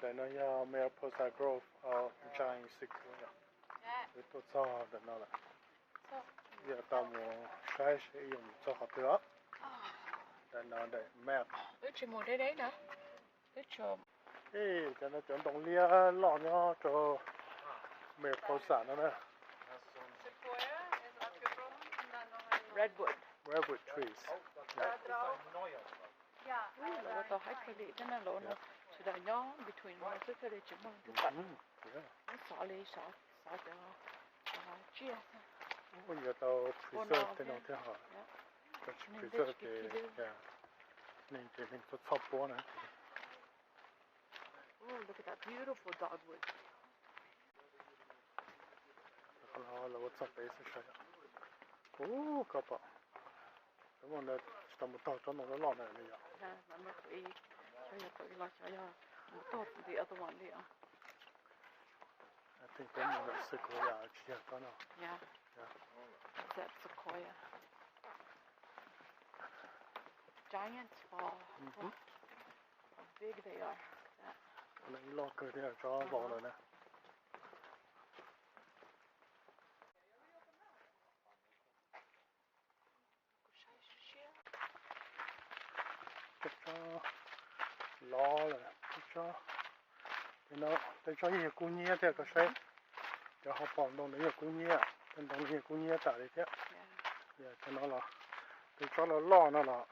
在那要Mariposa Grove giant sequoia. Itu cah dan nala. Ya tamu saya yang cah hati dan nala map. Chỉ một đấy nè. Cái chùm. Cho nó chọn đồng lia lọ nhỏ cho Mariposa nó nè. Redwood trees. Là tao hay cái gì thế này lỗ nó chỉ là nhỏ between nó cứ cái gì chỉ mong thứ bảy. Nó xỏ lấy xỏ cho chia. Bây giờ tao preserve cái nó thế hả? Preserve cái nên chỉ nên có top bó nữa. Oh, look at that beautiful dogwood. Kalau lewat sampai saya. Oh, kapal. Kamu nak kita tahu contoh lawan ni ya. Yeah, I'm the other one there. I think they know that sequoia actually have done. Yeah. That's sequoia. Giants. Oh, how big they are. Lấy lo cơ thì cho vào rồi nè. Cho lo rồi, cho nó để cho nhiều cú nhía thì có sẽ cho họ bỏ đồng đấy nhiều cú nhía, nên đồng nhiều cú nhía tại đấy chứ. Giờ cho nó là để cho nó lo nó là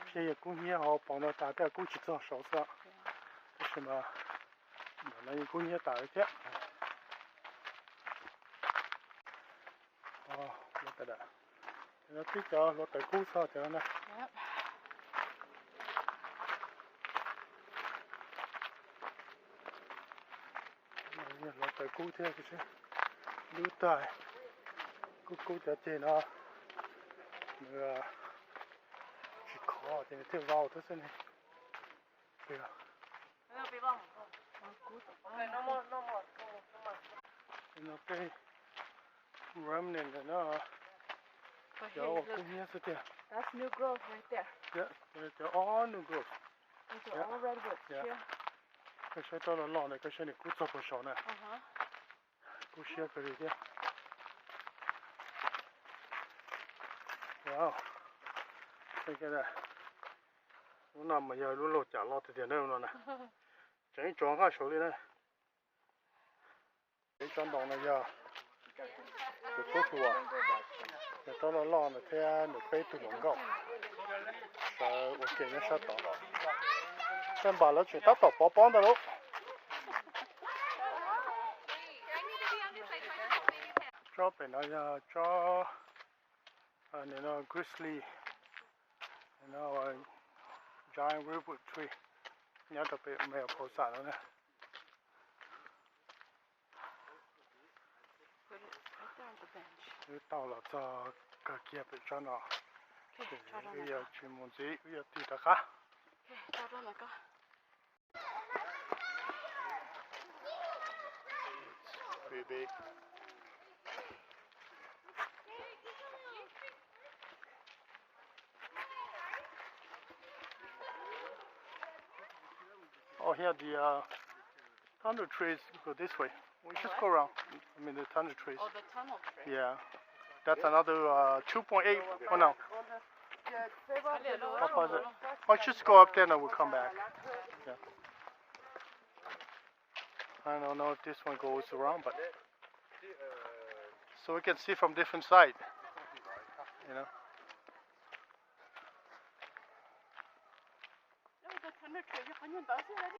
khi nhiều cú nhía họ bỏ nó tại cái cú chỉ cho sáu sao. Thế mà nó nhiều cú nhía tại đấy chứ. Look at that. Nó thích cho nó tới cú sao cho nó. Nó tới cú thế cái chứ. Lưu tài. Cú cho trên nó. Nữa chỉ khó thì nó vào thôi xem này. Kìa. Nó cái remnant of nó. That's new growth right there. Yeah, they're all new growth. These are all redwoods. Yeah. Cái sẽ cho nó lọ này, cái sẽ này cú chọc vào sọ này. Cú xia cái gì kia. Wow. Cái này. Lúc nào mà giờ lúc chả lo thì tiền đâu nó này. Chẳng chọn hai số đi đây. Cái chọn đồng này giờ. Cái tốt thua. Cái đó là lo này theo được cái từ广告。我给人下岛。先把它全打到包包的喽。这边那呀，这你那 grizzly， 你那 giant redwood tree， 你那边没有破散了呢。到了这个街边上了，要去木子，要地的哈。到这哪个？ Pretty big. Oh, here the thunder trees go this way. We just go around. I mean the thunder trees. Oh, the tunnel tree. Yeah, that's another 2.8. Oh no. Opposite. I'll just go up there and we'll come back. Yeah. I don't know if this one goes around, but so we can see from different sides, you know.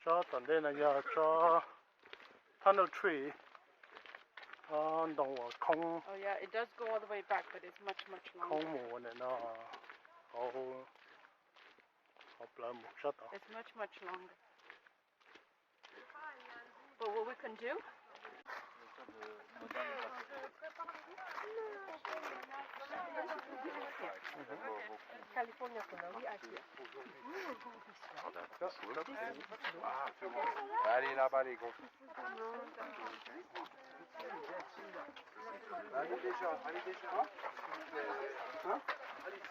Cho tận đây là giờ cho tunnel tree. Đồng không. Oh yeah, it does go all the way back, but it's much longer. Không mùa này nó hậu là một rất đó. It's much longer. But what we can do? California for now, we are here. Allez là-bas les gros. Allez déjà. Hein? Allez.